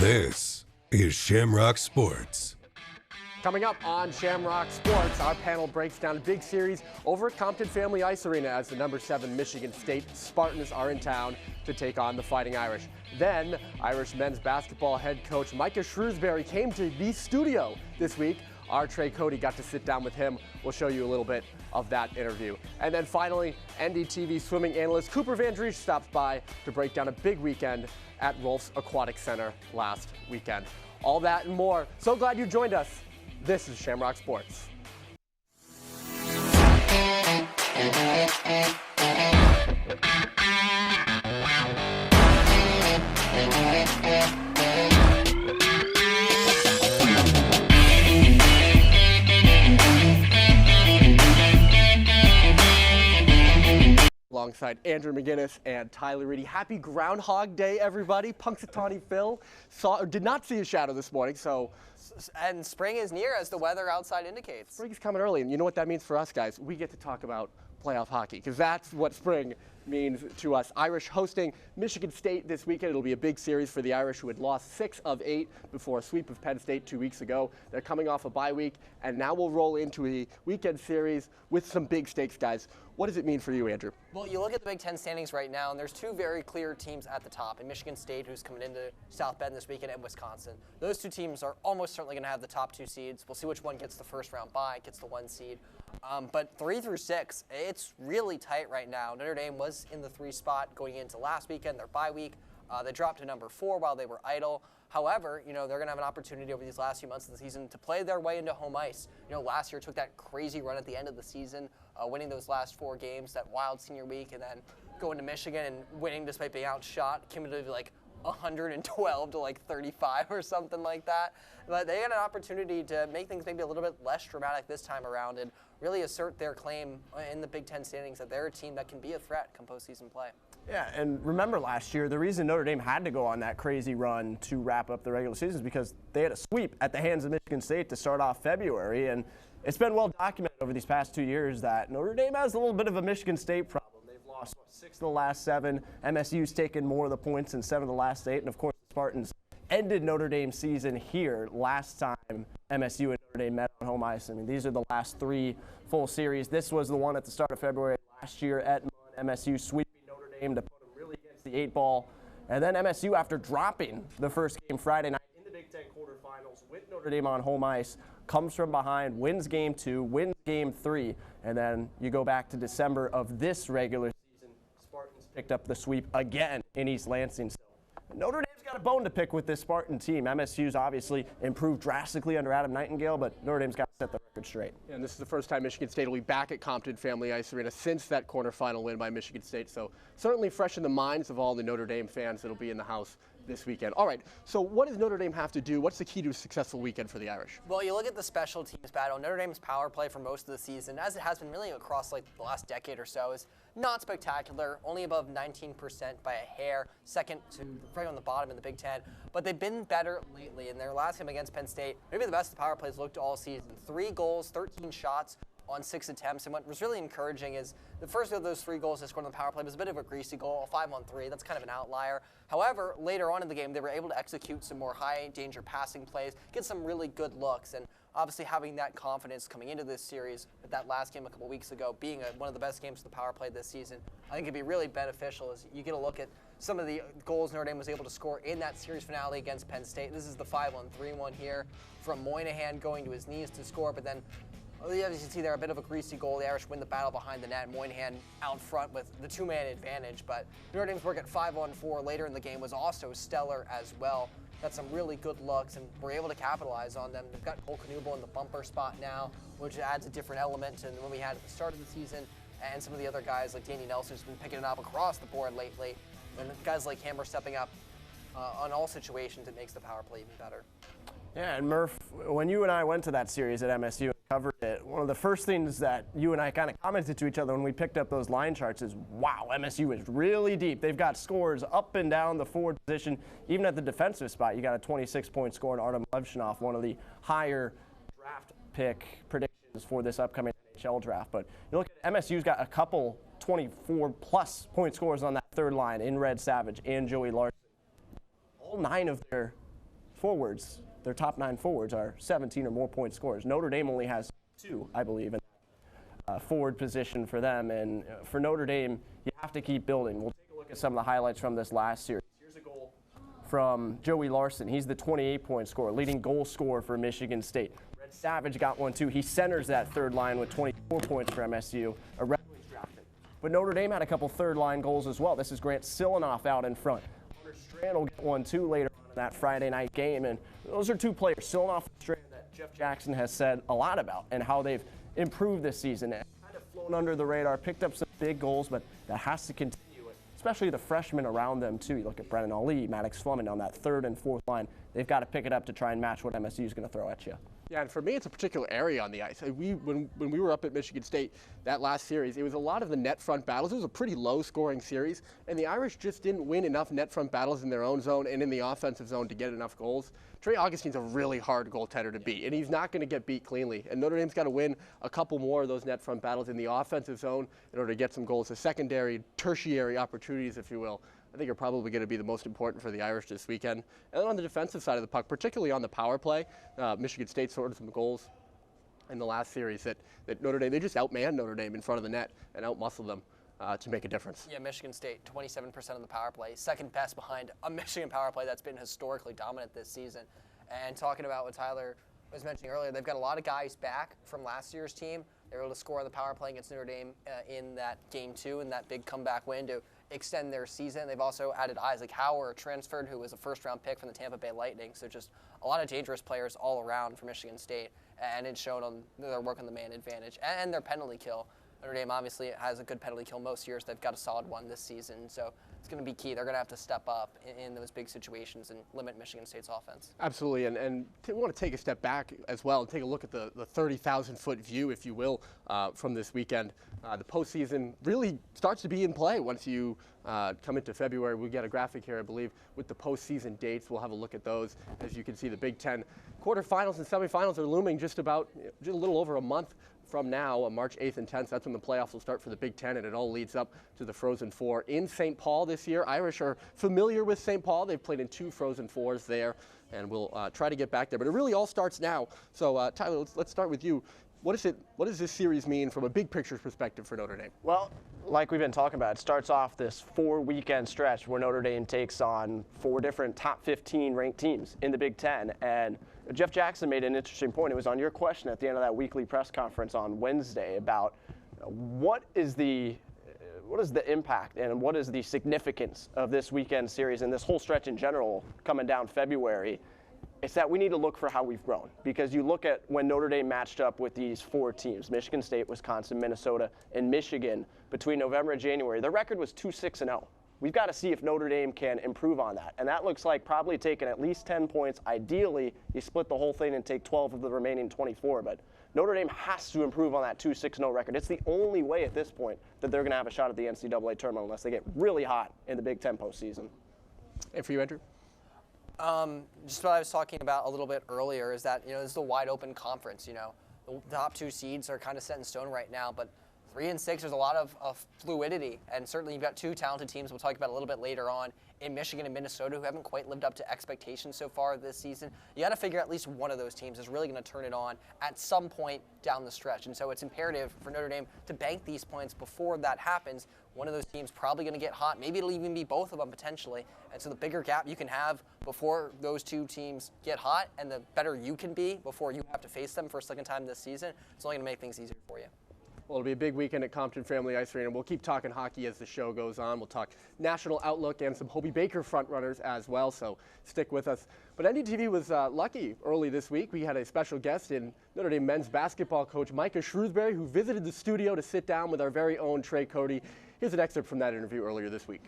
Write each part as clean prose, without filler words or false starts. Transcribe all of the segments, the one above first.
This is Shamrock Sports. Coming up on Shamrock Sports, our panel breaks down a big series over at Compton Family Ice Arena as the number 7 Michigan State Spartans are in town to take on the Fighting Irish. Then, Irish men's basketball head coach Micah Shrewsbury came to the studio this week. Our Trey Cody got to sit down with him. We'll show you a little bit of that interview. And then finally, NDTV swimming analyst Cooper VanDriessche stops by to break down a big weekend at Rolf's Aquatic Center last weekend. All that and more. So glad you joined us. This is Shamrock Sports. Alongside Andrew McGuinness and Tyler Reidy. Happy Groundhog Day, everybody. Punxsutawney Phil did not see a shadow this morning, And spring is near, as the weather outside indicates. Spring is coming early, and you know what that means for us, guys? We get to talk about playoff hockey, because that's what spring means to us. Irish hosting Michigan State this weekend. It'll be a big series for the Irish, who had lost 6 of 8 before a sweep of Penn State 2 weeks ago. They're coming off a bye week, and now we'll roll into a weekend series with some big stakes, guys. What does it mean for you, Andrew? Well, you look at the Big Ten standings right now, and there's 2 very clear teams at the top, in Michigan State, who's coming into South Bend this weekend, and Wisconsin. Those 2 teams are almost certainly going to have the top 2 seeds. We'll see which one gets the first round bye, gets the 1 seed. But 3 through 6, it's really tight right now. Notre Dame was in the 3 spot going into last weekend, their bye week. They dropped to number 4 while they were idle. However, they're going to have an opportunity over these last few months of the season to play their way into home ice. Last year took that crazy run at the end of the season, winning those last 4 games, that wild senior week, and then going to Michigan and winning despite being outshot, cumulatively like 112 to like 35 or something like that. But they had an opportunity to make things maybe a little bit less dramatic this time around and really assert their claim in the Big Ten standings that they're a team that can be a threat come postseason play. Yeah, and remember last year, the reason Notre Dame had to go on that crazy run to wrap up the regular season is because they had a sweep at the hands of Michigan State to start off February, and it's been well documented over these past 2 years that Notre Dame has a little bit of a Michigan State problem. They've lost 6 of the last 7. MSU's taken more of the points in 7 of the last 8, and of course the Spartans ended Notre Dame's season here last time MSU and Notre Dame met on home ice. I mean, these are the last 3 full series. This was the one at the start of February last year at MSU sweeping Notre Dame to put them really against the 8 ball. And then MSU, after dropping the first game Friday night in the Big Ten quarterfinals with Notre Dame on home ice, comes from behind, wins game 2, wins game 3, and then you go back to December of this regular season, Spartans picked up the sweep again in East Lansing. So Notre Dame's got a bone to pick with this Spartan team. MSU's obviously improved drastically under Adam Nightingale, but Notre Dame's got to set the record straight. Yeah, and this is the first time Michigan State will be back at Compton Family Ice Arena since that quarterfinal win by Michigan State. So certainly fresh in the minds of all the Notre Dame fans that'll be in the house this weekend. All right, so what does Notre Dame have to do? What's the key to a successful weekend for the Irish? Well, you look at the special teams battle. Notre Dame's power play for most of the season, as it has been really across like the last decade or so, is not spectacular, only above 19% by a hair, second to right on the bottom in the Big Ten. But they've been better lately. In their last game against Penn State, maybe the best the power plays looked all season. 3 goals, 13 shots on 6 attempts. And what was really encouraging is the first of those 3 goals they scored on the power play was a bit of a greasy goal, 5-on-3. That's kind of an outlier. However, later on in the game, they were able to execute some more high-danger passing plays, get some really good looks, and obviously having that confidence coming into this series with that last game a couple weeks ago being one of the best games of the power play this season, I think it'd be really beneficial as you get a look at some of the goals Notre Dame was able to score in that series finale against Penn State. This is the 5-on-3 one here from Moynihan going to his knees to score, but then as you can see there, a bit of a greasy goal. The Irish win the battle behind the net. Moynihan out front with the 2-man advantage, but Notre Dame's work at 5-on-4 later in the game was also stellar as well. Got some really good looks, and we're able to capitalize on them. They've got Cole Knuble in the bumper spot now, which adds a different element to what we had at the start of the season, and some of the other guys like Danny Nelson, who's been picking it up across the board lately, and guys like him are stepping up on all situations. It makes the power play even better. Yeah, and Murph, when you and I went to that series at MSU and covered it, one of the first things that you and I kind of commented to each other when we picked up those line charts is, wow, MSU is really deep. They've got scores up and down the forward position. Even at the defensive spot, you got a 26-point score in Artem Levshunov, one of the higher draft pick predictions for this upcoming NHL draft. But you look at MSU's got a couple 24-plus point scorers on that third line in Red Savage and Joey Larson. All 9 of their forwards, their top 9 forwards are 17 or more point scorers. Notre Dame only has 2, I believe, in forward position for them. And for Notre Dame, you have to keep building. We'll take a look at some of the highlights from this last series. Here's a goal from Joey Larson. He's the 28-point scorer, leading goal scorer for Michigan State. Red Savage got one too. He centers that third line with 24 points for MSU. A Red Wings drafted. But Notre Dame had a couple third-line goals as well. This is Grant Silanoff out in front. Hunter Strand will get one too later on in that Friday night game. And those are 2 players, Silanoff and Strand, that Jeff Jackson has said a lot about and how they've improved this season. And kind of flown under the radar, picked up some big goals, but that has to continue. Especially the freshmen around them, too. You look at Brennan Ali, Maddox Fleming on that 3rd and 4th line. They've got to pick it up to try and match what MSU is going to throw at you. Yeah, and for me, it's a particular area on the ice. When we were up at Michigan State that last series, it was a lot of the net front battles. It was a pretty low-scoring series, and the Irish just didn't win enough net front battles in their own zone and in the offensive zone to get enough goals. Trey Augustine's a really hard goaltender to beat, and he's not going to get beat cleanly. And Notre Dame's got to win a couple more of those net front battles in the offensive zone in order to get some goals. The secondary, tertiary opportunities, if you will, I think are probably going to be the most important for the Irish this weekend. And then on the defensive side of the puck, particularly on the power play, Michigan State scored some goals in the last series that Notre Dame, they just outmanned Notre Dame in front of the net and outmuscled them to make a difference. Yeah, Michigan State, 27% of the power play, second best behind a Michigan power play that's been historically dominant this season. And talking about what Tyler was mentioning earlier, they've got a lot of guys back from last year's team. They were able to score on the power play against Notre Dame in that game 2 and that big comeback win to extend their season. They've also added Isaac Hauer, transferred, who was a first-round pick from the Tampa Bay Lightning. So just a lot of dangerous players all around for Michigan State, and it's shown on their work on the man advantage and their penalty kill. Notre Dame obviously has a good penalty kill most years. They've got a solid one this season, so it's going to be key. They're going to have to step up in those big situations and limit Michigan State's offense. Absolutely, and we want to take a step back as well and take a look at the 30,000-foot view, if you will, from this weekend. The postseason really starts to be in play once you come into February. We get a graphic here, I believe, with the postseason dates. We'll have a look at those. As you can see, the Big Ten quarterfinals and semifinals are looming just a little over a month from now, on March 8th and 10th. That's when the playoffs will start for the Big Ten, and it all leads up to the Frozen Four in St. Paul this year. Irish are familiar with St. Paul. They've played in 2 Frozen Fours there, and we'll try to get back there. But it really all starts now. So, Tyler, let's start with you. What does this series mean from a big picture perspective for Notre Dame? Well, like we've been talking about, it starts off this 4-weekend stretch where Notre Dame takes on 4 different top 15 ranked teams in the Big Ten. And Jeff Jackson made an interesting point. It was on your question at the end of that weekly press conference on Wednesday about what is the impact and what is the significance of this weekend series and this whole stretch in general coming down February. It's that we need to look for how we've grown, because you look at when Notre Dame matched up with these 4 teams, Michigan State, Wisconsin, Minnesota, and Michigan, between November and January, their record was 2-6-0. We've got to see if Notre Dame can improve on that. And that looks like probably taking at least 10 points. Ideally, you split the whole thing and take 12 of the remaining 24. But Notre Dame has to improve on that 2-6-0 record. It's the only way at this point that they're going to have a shot at the NCAA tournament unless they get really hot in the Big Ten postseason. And for you, Andrew? Just what I was talking about a little bit earlier is that, this is a wide open conference. The top 2 seeds are kind of set in stone right now, but 3 and 6, there's a lot of fluidity, and certainly you've got 2 talented teams we'll talk about a little bit later on in Michigan and Minnesota who haven't quite lived up to expectations so far this season. You got to figure at least one of those teams is really going to turn it on at some point down the stretch, and so it's imperative for Notre Dame to bank these points before that happens. One of those teams probably going to get hot. Maybe it'll even be both of them potentially, and so the bigger gap you can have before those 2 teams get hot and the better you can be before you have to face them for a second time this season, it's only going to make things easier for you. Well, it'll be a big weekend at Compton Family Ice Arena. We'll keep talking hockey as the show goes on. We'll talk national outlook and some Hobie Baker frontrunners as well, so stick with us. But NDTV was lucky early this week. We had a special guest in Notre Dame men's basketball coach Micah Shrewsbury, who visited the studio to sit down with our very own Trey Cody. Here's an excerpt from that interview earlier this week.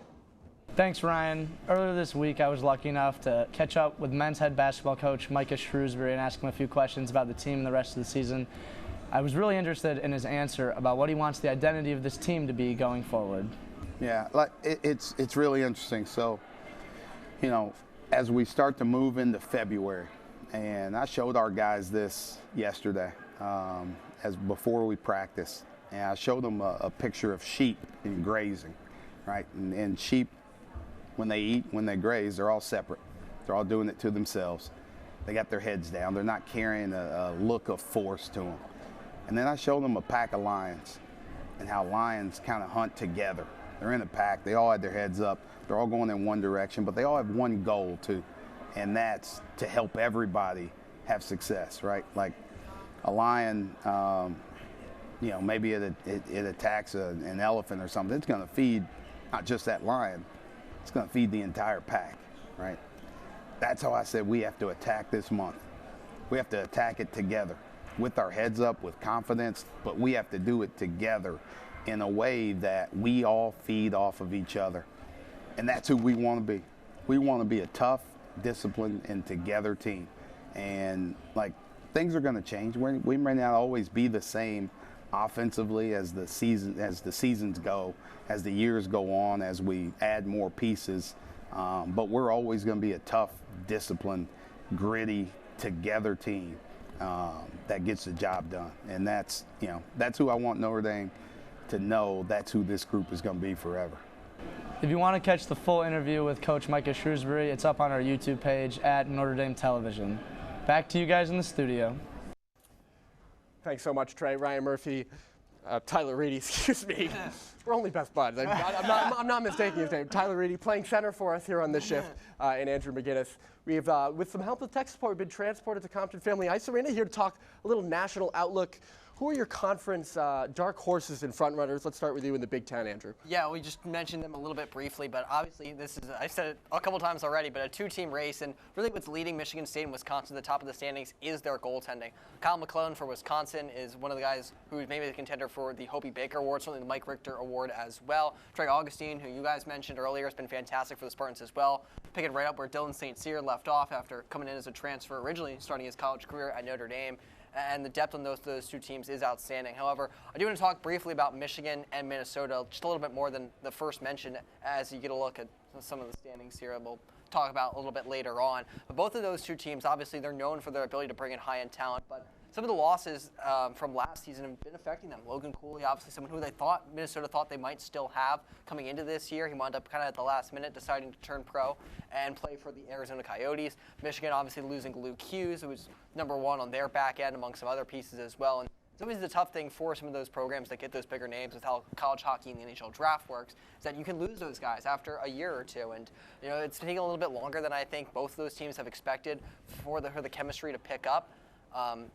Thanks, Ryan. Earlier this week, I was lucky enough to catch up with men's head basketball coach Micah Shrewsbury and ask him a few questions about the team and the rest of the season. I was really interested in his answer about what he wants the identity of this team to be going forward. Yeah, it's really interesting. So, as we start to move into February, and I showed our guys this yesterday as before we practiced, and I showed them a picture of sheep and grazing, right? And sheep, when they eat, when they graze, they're all separate. They're all doing it to themselves. They got their heads down. They're not carrying a look of force to them. And then I showed them a pack of lions and how lions kind of hunt together. They're in a pack. They all had their heads up. They're all going in one direction, but they all have one goal too, and that's to help everybody have success, right? Like a lion, you know, maybe it attacks an elephant or something. It's going to feed not just that lion. It's going to feed the entire pack, right? That's how I said we have to attack this month. We have to attack it together with our heads up, with confidence, but we have to do it together in a way that we all feed off of each other. And that's who we want to be. We want to be a tough, disciplined, and together team. And like, things are going to change. We may not always be the same offensively as the seasons go, as the years go on, as we add more pieces. But we're always going to be a tough, disciplined, gritty, together team that gets the job done. And that's, you know, that's who I want Notre Dame to know. That's who this group is going to be forever. If you want to catch the full interview with Coach Micah Shrewsbury, it's up on our YouTube page at Notre Dame Television. Back to you guys in the studio. Thanks so much, Trey. Ryan Murphy, Tyler Reidy, excuse me. We're only best buds. I'm not mistaking his name. Tyler Reidy playing center for us here on this shift, and Andrew McGuinness. We've, with some help with tech support, we've been transported to Compton Family Ice Arena here to talk a little national outlook. Who are your conference dark horses and front runners? Let's start with you in the Big Ten, Andrew. Yeah, we just mentioned them a little bit briefly, but obviously this is, I said it a couple times already, but a two-team race, and really what's leading Michigan State and Wisconsin to the top of the standings is their goaltending. Kyle McClellan for Wisconsin is one of the guys who's maybe the contender for the Hobie Baker Award, certainly the Mike Richter Award as well. Trey Augustine, who you guys mentioned earlier, has been fantastic for the Spartans as well. Picking right up where Dylan St. Cyr left off after coming in as a transfer, originally starting his college career at Notre Dame. And the depth on those two teams is outstanding. However, I do want to talk briefly about Michigan and Minnesota, just a little bit more than the first mention as you get a look at some of the standings here. We'll talk about a little bit later on. But both of those two teams, obviously, they're known for their ability to bring in high-end talent. But some of the losses from last season have been affecting them. Logan Cooley, obviously someone who Minnesota thought they might still have coming into this year. He wound up kind of at the last minute deciding to turn pro and play for the Arizona Coyotes. Michigan obviously losing Luke Hughes, who was #1 on their back end among some other pieces as well. And it's always the tough thing for some of those programs that get those bigger names with how college hockey and the NHL draft works, is that you can lose those guys after a year or two. And you know, it's taking a little bit longer than I think both of those teams have expected for the chemistry to pick up.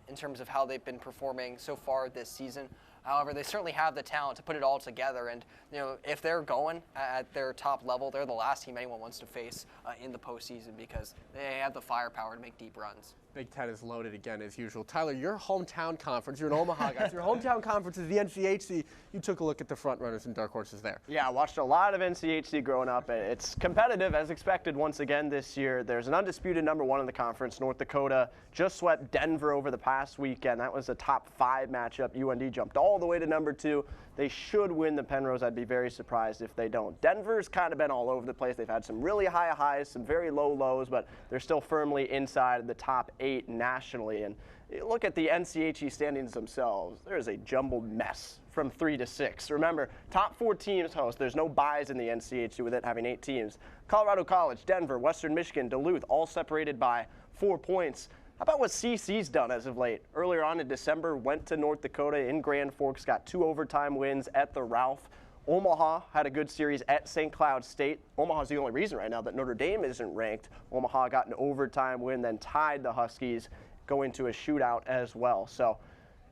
In terms of how they've been performing so far this season. However, they certainly have the talent to put it all together, and you know, if they're going at their top level, they're the last team anyone wants to face in the postseason because they have the firepower to make deep runs. Big Ten is loaded again as usual. Tyler, your hometown conference, you're an Omaha guy. Your hometown conference is the NCHC. You took a look at the front runners and dark horses there. Yeah, I watched a lot of NCHC growing up. It's competitive as expected once again this year. There's an undisputed #1 in the conference. North Dakota just swept Denver over the past weekend. That was a top 5 matchup. UND jumped all the way to #2. They should win the Penrose. I'd be very surprised if they don't. Denver's kind of been all over the place. They've had some really high highs, some very low lows, but they're still firmly inside the top 8 nationally. And you look at the NCHC standings themselves, there's a jumbled mess from 3 to 6. Remember, top 4 teams host. There's no buys in the NCHC with it having 8 teams. Colorado College, Denver, Western Michigan, Duluth, all separated by 4 points. How about what CC's done as of late? Earlier on in December, went to North Dakota in Grand Forks, got 2 overtime wins at the Ralph. Omaha had a good series at St. Cloud State. Omaha's the only reason right now that Notre Dame isn't ranked. Omaha got an overtime win, then tied the Huskies, going to a shootout as well. So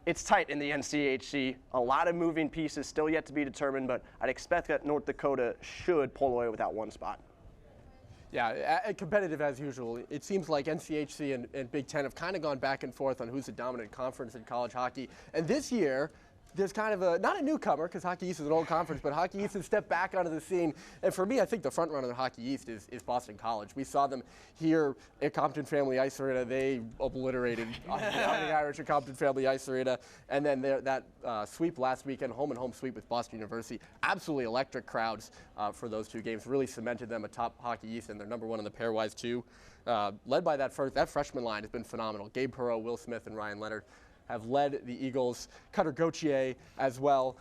it's tight in the NCHC. A lot of moving pieces still yet to be determined, but I'd expect that North Dakota should pull away with that 1 spot. Yeah, competitive as usual. It seems like NCHC and Big Ten have kind of gone back and forth on who's the dominant conference in college hockey. And this year, there's kind of not a newcomer, because Hockey East is an old conference, but Hockey East has stepped back onto the scene. And for me, I think the front runner of Hockey East is Boston College. We saw them here at Compton Family Ice Arena. They obliterated the Irish at Compton Family Ice Arena. And then that sweep last weekend, home-and-home sweep with Boston University. Absolutely electric crowds for those 2 games. Really cemented them atop Hockey East, and they're #1 in the pairwise, too. Led by that freshman line has been phenomenal. Gabe Perreault, Will Smith, and Ryan Leonard have led the Eagles. Cutter Gauthier as well,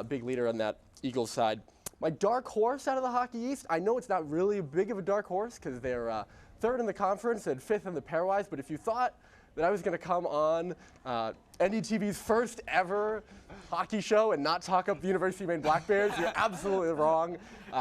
big leader on that Eagles side. My dark horse out of the Hockey East, I know it's not really big of a dark horse because they're third in the conference and fifth in the pairwise, but if you thought that I was going to come on NDTV's first ever hockey show and not talk up the University of Maine Black Bears, you're absolutely wrong.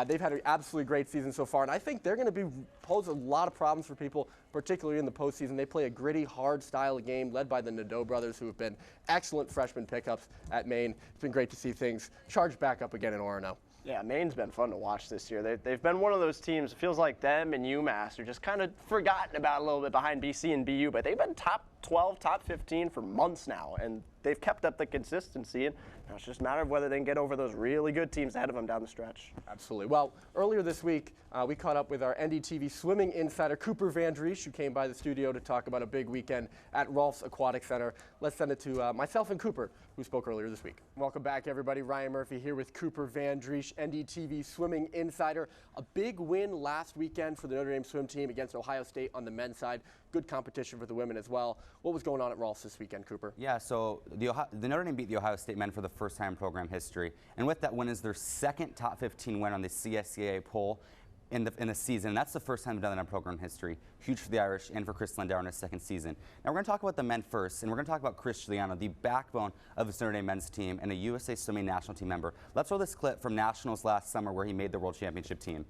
They've had an absolutely great season so far, and I think they're going to pose a lot of problems for people, particularly in the postseason. They play a gritty, hard style of game led by the Nadeau brothers, who have been excellent freshman pickups at Maine. It's been great to see things charged back up again in Orono. Yeah, Maine's been fun to watch this year. They've been one of those teams, it feels like them and UMass are just kind of forgotten about a little bit behind BC and BU, but they've been top 12, top 15 for months now, and they've kept up the consistency, and now it's just a matter of whether they can get over those really good teams ahead of them down the stretch. Absolutely. Well, earlier this week, we caught up with our NDTV swimming insider, Cooper VanDriessche, who came by the studio to talk about a big weekend at Rolf's Aquatic Center. Let's send it to myself and Cooper, who spoke earlier this week. Welcome back, everybody. Ryan Murphy here with Cooper VanDriessche, NDTV swimming insider. A big win last weekend for the Notre Dame swim team against Ohio State on the men's side. Good competition for the women as well. What was going on at Rolf's this weekend, Cooper? Yeah, so the Notre Dame beat the Ohio State men for the first time in program history. And with that win is their second top 15 win on the CSCAA poll in the season. And that's the first time they've done that in program history. Huge for the Irish and for Chris Lindauer in his second season. Now we're going to talk about the men first, and we're going to talk about Chris Giuliano, the backbone of the Notre Dame men's team and a USA Swimming national team member. Let's roll this clip from Nationals last summer where he made the World Championship team.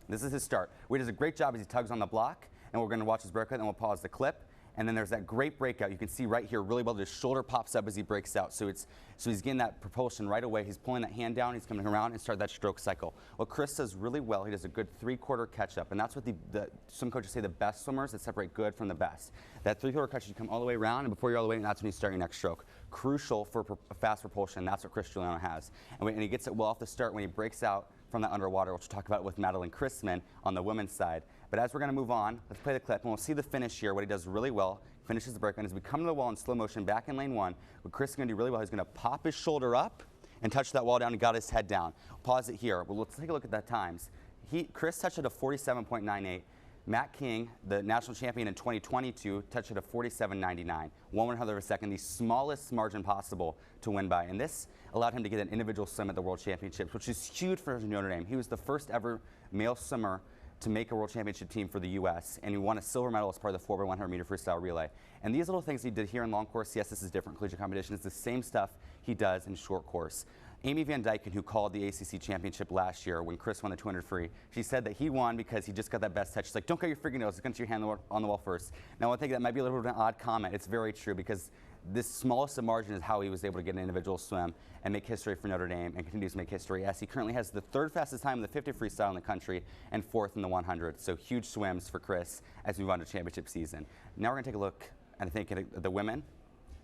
This is his start. He does a great job as he tugs on the block, and we're going to watch his breakout, and we'll pause the clip. And then there's that great breakout. You can see right here really well, his shoulder pops up as he breaks out. So he's getting that propulsion right away. He's pulling that hand down, he's coming around and start that stroke cycle. What Chris does really well, he does a good three-quarter catch-up. And that's what the swim coaches say the best swimmers that separate good from the best. That three-quarter catch-up, you come all the way around, and before you're all the way, that's when you start your next stroke. Crucial for fast propulsion. That's what Chris Giuliano has. And he gets it well off the start when he breaks out from that underwater, which we'll talk about with Madeline Christman on the women's side. But as we're going to move on, let's play the clip, and we'll see the finish here, what he does really well. Finishes the break, and as we come to the wall in slow motion back in lane one, what Chris is going to do really well, he's going to pop his shoulder up and touch that wall down and got his head down. Pause it here. Well, let's take a look at the times. Chris touched it a 47.98. Matt King, the national champion in 2022, touched it a 47.99. 1/100 of a second, the smallest margin possible to win by. And this allowed him to get an individual swim at the World Championships, which is huge for Notre Dame. He was the first ever male swimmer to make a World Championship team for the U.S., and he won a silver medal as part of the 4x100 meter freestyle relay. And these little things he did here in long course, yes, this is different collegiate competition, it's the same stuff he does in short course. Amy Van Dyken, who called the ACC championship last year when Chris won the 200 free, she said that he won because he just got that best touch. She's like, don't cut your fingernails, get your hand on the wall first. Now I think that might be a little bit of an odd comment. It's very true because this smallest of margin is how he was able to get an individual swim and make history for Notre Dame and continues to make history as he currently has the third fastest time in the 50 freestyle in the country and fourth in the 100. So huge swims for Chris as we move on to championship season. Now we're going to take a look, and I think, at the women.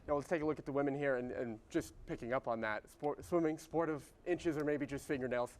Now let's take a look at the women here, and just picking up on that, swimming, sport of inches or maybe just fingernails.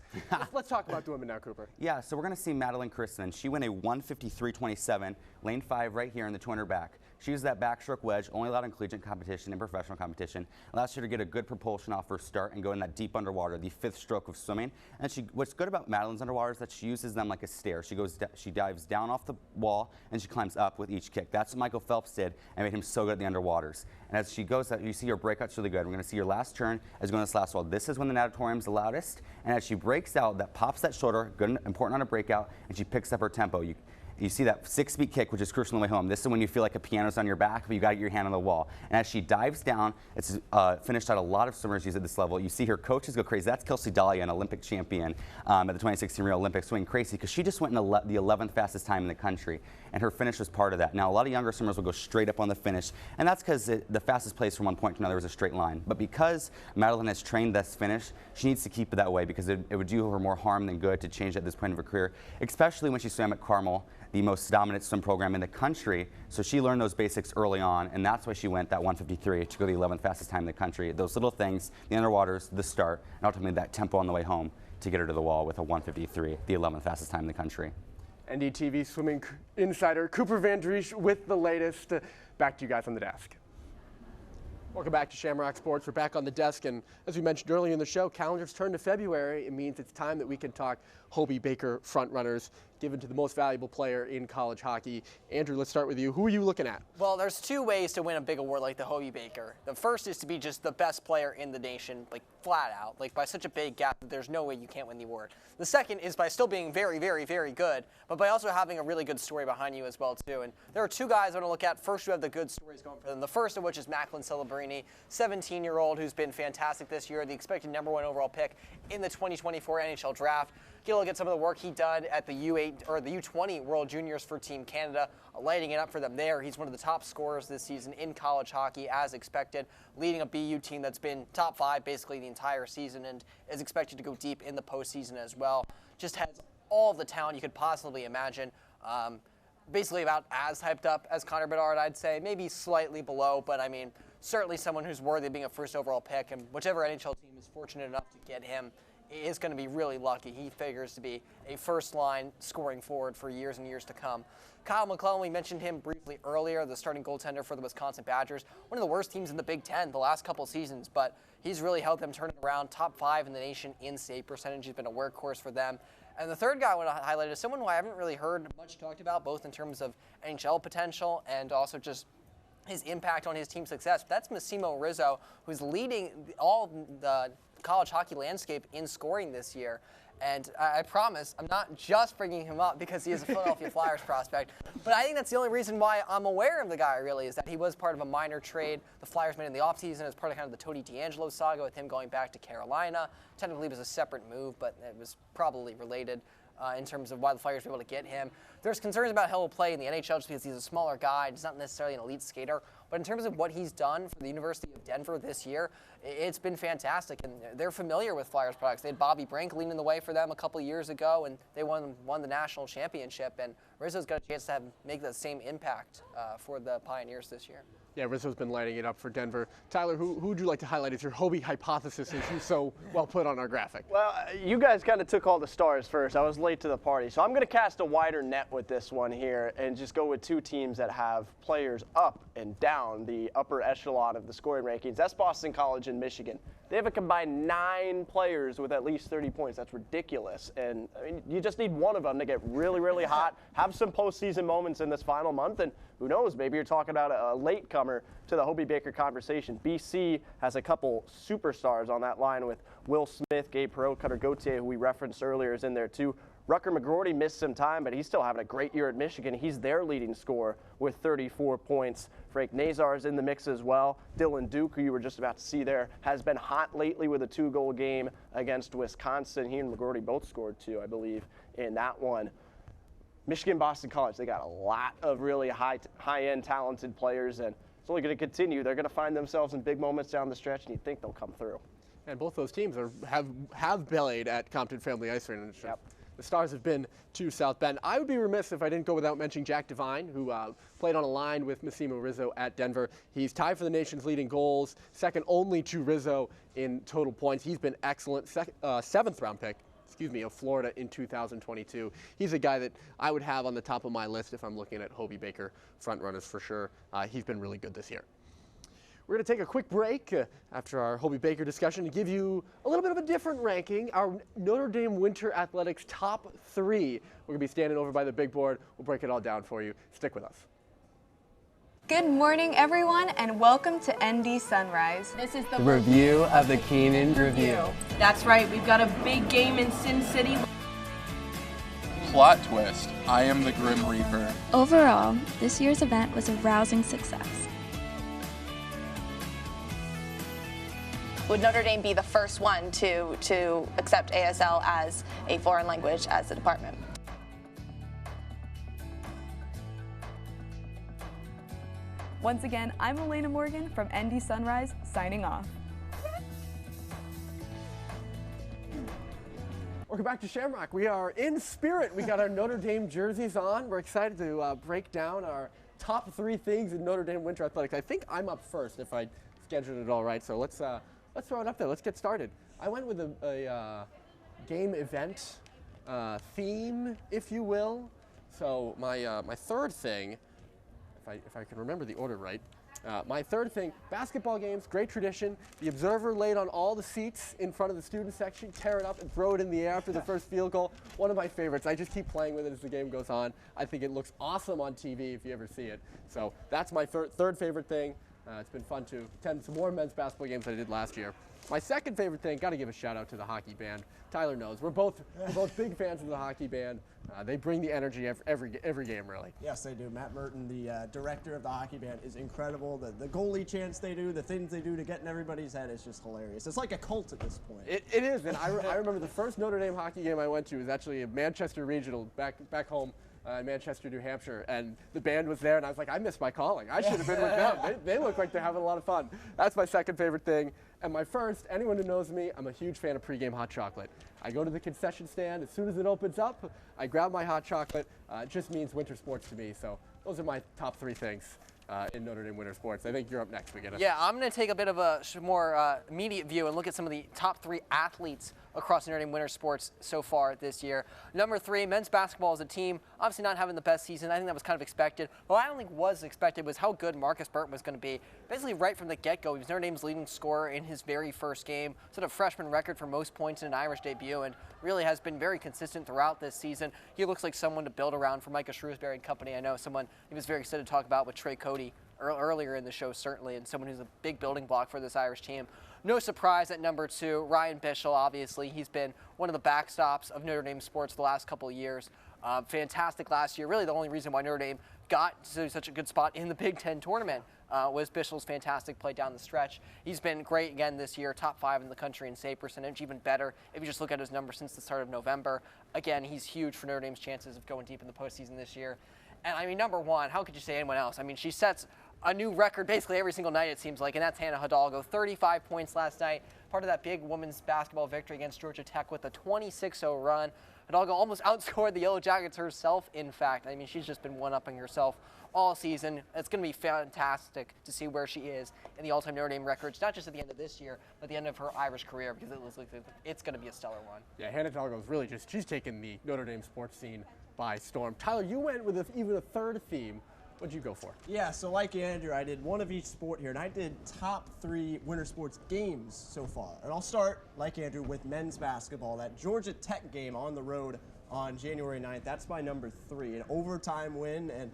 Let's talk about the women now, Cooper. Yeah, so we're going to see Madeline Christman. She went a 1:53.27, lane 5 right here in the 200 back. She used that backstroke wedge, only allowed in collegiate competition and professional competition. Allows her to get a good propulsion off her start and go in that deep underwater, the 5th stroke of swimming. And what's good about Madeline's underwater is that she uses them like a stair. She dives down off the wall and she climbs up with each kick. That's what Michael Phelps did and made him so good at the underwaters. And as she goes, you see her breakout's really good. We're going to see her last turn as going this last wall. This is when the natatorium's the loudest. And as she breaks out, that pops that shoulder, good, important on a breakout, and she picks up her tempo. You see that 6-beat kick, which is crucial on the way home. This is when you feel like a piano's on your back, but you got to get your hand on the wall. And as she dives down, it's finished out a lot of swimmers use at this level. You see her coaches go crazy. That's Kelsey Dahlia, an Olympic champion at the 2016 Rio Olympics, going crazy because she just went in the 11th fastest time in the country, and her finish was part of that. Now, a lot of younger swimmers will go straight up on the finish, and that's because the fastest place from one point to another is a straight line. But because Madeline has trained this finish, she needs to keep it that way because it would do her more harm than good to change at this point of her career, especially when she swam at Carmel, the most dominant swim program in the country. So she learned those basics early on, and that's why she went that 1:53 to go the 11th fastest time in the country. Those little things, the underwaters, the start, and ultimately that tempo on the way home to get her to the wall with a 1:53, the 11th fastest time in the country. NDTV swimming insider Cooper VanDriessche with the latest. Back to you guys on the desk. Welcome back to Shamrock Sports. We're back on the desk, and as we mentioned earlier in the show, calendars turn to February. It means it's time that we can talk Hobie Baker frontrunners given to the most valuable player in college hockey. Andrew, let's start with you. Who are you looking at? Well, there's two ways to win a big award like the Hobie Baker. The first is to be just the best player in the nation, like flat out, like by such a big gap that there's no way you can't win the award. The second is by still being very, very, very good, but by also having a really good story behind you as well, too. And there are two guys I want to look at. First, who have the good stories going for them. The first of which is Macklin Celebrini, 17-year-old who's been fantastic this year, the expected #1 overall pick in the 2024 NHL draft. Get a look at some of the work he did at the U8 or the U20 World Juniors for Team Canada, lighting it up for them there. He's one of the top scorers this season in college hockey, as expected, leading a BU team that's been top 5 basically the entire season and is expected to go deep in the postseason as well. Just has all the talent you could possibly imagine. Basically about as hyped up as Connor Bedard, I'd say, maybe slightly below, but I mean, certainly someone who's worthy of being a first overall pick, and whichever NHL team is fortunate enough to get him is going to be really lucky. He figures to be a first-line scoring forward for years and years to come. Kyle McClellan, we mentioned him briefly earlier, the starting goaltender for the Wisconsin Badgers. One of the worst teams in the Big Ten the last couple seasons, but he's really helped them turn it around. Top 5 in the nation in save percentage. He's been a workhorse for them. And the third guy I want to highlight is someone who I haven't really heard much talked about, both in terms of NHL potential and also just his impact on his team's success. That's Massimo Rizzo, who's leading all the college hockey landscape in scoring this year. And I promise I'm not just bringing him up because he is a Philadelphia Flyers prospect, but I think that's the only reason why I'm aware of the guy, really, is that he was part of a minor trade the Flyers made in the offseason as part of kind of the Tony DeAngelo saga with him going back to Carolina. Technically it was a separate move, but it was probably related in terms of why the Flyers were able to get him. There's concerns about how he'll play in the NHL just because he's a smaller guy. He's not necessarily an elite skater. But in terms of what he's done for the University of Denver this year, it's been fantastic. And they're familiar with Flyers products. They had Bobby Brink leading the way for them a couple years ago, and they won the national championship. And Rizzo's got a chance to make the same impact for the Pioneers this year. Yeah, Rizzo's been lighting it up for Denver. Tyler, who would you like to highlight as your Hobie hypothesis since you so well put on our graphic? Well, you guys kind of took all the stars first. I was late to the party. So I'm going to cast a wider net with this one here and just go with two teams that have players up and down the upper echelon of the scoring rankings. That's Boston College and Michigan. They have a combined 9 players with at least 30 points. That's ridiculous. And I mean, you just need one of them to get really, really hot, have some postseason moments in this final month, and who knows, maybe you're talking about a latecomer to the Hobie Baker conversation. BC has a couple superstars on that line with Will Smith, Gabe Perreault, Cutter Gauthier, who we referenced earlier, is in there too. Rucker McGroarty missed some time, but he's still having a great year at Michigan. He's their leading scorer with 34 points. Frank Nazar's in the mix as well. Dylan Duke, who you were just about to see there, has been hot lately with a 2-goal game against Wisconsin. He and McGroarty both scored 2, I believe, in that one. Michigan, Boston College, they got a lot of really high-end talented players, and it's only going to continue. They're going to find themselves in big moments down the stretch, and you think they'll come through. And both those teams have played at Compton Family Ice Arena. Yep. The Stars have been to South Bend. I would be remiss if I didn't go without mentioning Jack Devine, who played on a line with Massimo Rizzo at Denver. He's tied for the nation's leading goals, second only to Rizzo in total points. He's been excellent, 7th round pick, of Florida in 2022. He's a guy that I would have on the top of my list if I'm looking at Hobie Baker front runners for sure. He's been really good this year. We're going to take a quick break after our Hobie Baker discussion to give you a little bit of a different ranking, our Notre Dame Winter Athletics top 3. We're going to be standing over by the big board. We'll break it all down for you. Stick with us. Good morning, everyone, and welcome to ND Sunrise. This is the review of the Keenan Review. That's right, we've got a big game in Sin City. Plot twist, I am the Grim Reaper. Overall, this year's event was a rousing success. Would Notre Dame be the first one to accept ASL as a foreign language as a department? Once again, I'm Elena Morgan from ND Sunrise, signing off. Welcome back to Shamrock. We are in spirit. We got our Notre Dame jerseys on. We're excited to break down our top 3 things in Notre Dame Winter Athletics. I think I'm up first if I scheduled it all right. So let's throw it up there. Let's get started. I went with a game event theme, if you will. So my third thing, if I can remember the order right, My third thing, basketball games, great tradition. The observer laid on all the seats in front of the student section, tear it up and throw it in the air after the first field goal. One of my favorites. I just keep playing with it as the game goes on. I think it looks awesome on TV if you ever see it. So that's my third favorite thing. It's been fun to attend some more men's basketball games than I did last year. My second favorite thing, got to give a shout out to the hockey band. Tyler knows. We're both big fans of the hockey band. They bring the energy every game, really. Yes, they do. Matt Merton, the director of the hockey band, is incredible. The goalie chants they do, the things they do to get in everybody's head is just hilarious. It's like a cult at this point. It is, and I remember the first Notre Dame hockey game I went to was actually a Manchester Regional back home. In Manchester, New Hampshire, and the band was there, and I was like, I missed my calling. I should have been with them. They look like they're having a lot of fun. That's my second favorite thing. And my first, anyone who knows me, I'm a huge fan of pregame hot chocolate. I go to the concession stand. As soon as it opens up, I grab my hot chocolate. It just means winter sports to me. So those are my top three things in Notre Dame winter sports. I think you're up next, McGuinness. Yeah, I'm going to take a bit of a more immediate view and look at some of the top three athletes across Notre Dame winter sports so far this year. Number 3, men's basketball as a team, obviously not having the best season. I think that was kind of expected. What I don't think was expected was how good Marcus Burton was going to be. Basically right from the get-go, he was Notre Dame's leading scorer in his very first game, sort of freshman record for most points in an Irish debut, and really has been very consistent throughout this season. He looks like someone to build around for Micah Shrewsbury and company. I know someone he was very excited to talk about with Trey Cody earlier in the show, certainly, and someone who's a big building block for this Irish team. No surprise at number 2, Ryan Bischel, obviously. He's been one of the backstops of Notre Dame sports the last couple of years. Fantastic last year. Really the only reason why Notre Dame got to such a good spot in the Big Ten tournament was Bischel's fantastic play down the stretch. He's been great again this year, top 5 in the country in save percentage, even better if you just look at his numbers since the start of November. Again, he's huge for Notre Dame's chances of going deep in the postseason this year. And I mean, number 1, how could you say anyone else? I mean, she sets a new record basically every single night, it seems like, and that's Hannah Hidalgo. 35 points last night, part of that big women's basketball victory against Georgia Tech with a 26-0 run. Hidalgo almost outscored the Yellow Jackets herself, in fact. I mean, she's just been one-upping herself all season. It's going to be fantastic to see where she is in the all-time Notre Dame records, not just at the end of this year, but at the end of her Irish career, because it looks like it's going to be a stellar one. Yeah, Hannah Hidalgo is really she's taken the Notre Dame sports scene by storm. Tyler, you went with even a third theme. What'd you go for? Yeah, so like Andrew, I did one of each sport here, and I did top 3 winter sports games so far. And I'll start, like Andrew, with men's basketball. That Georgia Tech game on the road on January 9th, that's my number 3, an overtime win. And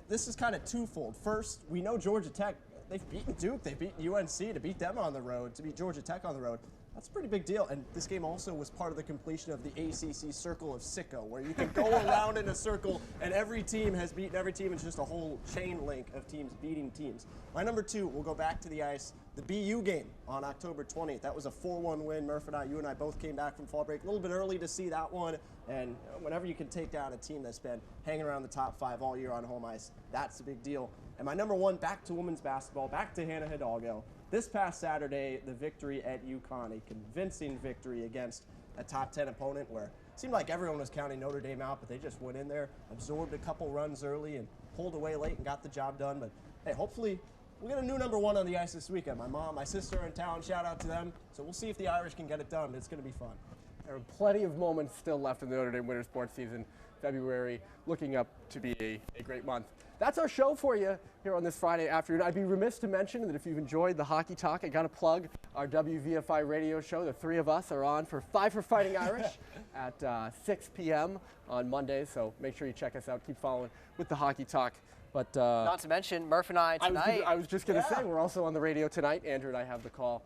this is kind of twofold. First, we know Georgia Tech, they've beaten Duke, they've beaten UNC. To beat them on the road, to beat Georgia Tech on the road, that's a pretty big deal. And this game also was part of the completion of the ACC Circle of Sicko, where you can go around in a circle and every team has beaten every team. It's just a whole chain link of teams beating teams. My number 2, we'll go back to the ice, the BU game on October 20th. That was a 4-1 win. Murph and you and I both came back from fall break a little bit early to see that one. And whenever you can take down a team that's been hanging around the top 5 all year on home ice, that's a big deal. And my number 1, back to women's basketball, back to Hannah Hidalgo. This past Saturday, the victory at UConn, a convincing victory against a top 10 opponent where it seemed like everyone was counting Notre Dame out, but they just went in there, absorbed a couple runs early, and pulled away late and got the job done. But hey, hopefully we'll get a new number 1 on the ice this weekend. My mom, my sister are in town, shout out to them. So we'll see if the Irish can get it done. It's going to be fun. There are plenty of moments still left in the Notre Dame winter sports season. February looking up to be a great month. That's our show for you here on this Friday afternoon. I'd be remiss to mention that if you've enjoyed the hockey talk, I got to plug our WVFI radio show. The 3 of us are on for 5 for Fighting Irish at 6 p.m. on Monday, so make sure you check us out. Keep following with the hockey talk. But not to mention Murph and I tonight. I was just going to say, we're also on the radio tonight. Andrew and I have the call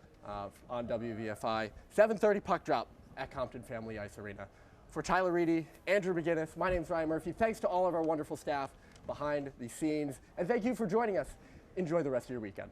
on WVFI. 7:30 puck drop at Compton Family Ice Arena. For Tyler Reidy, Andrew McGuinness, my name's Ryan Murphy. Thanks to all of our wonderful staff behind the scenes, and thank you for joining us. Enjoy the rest of your weekend.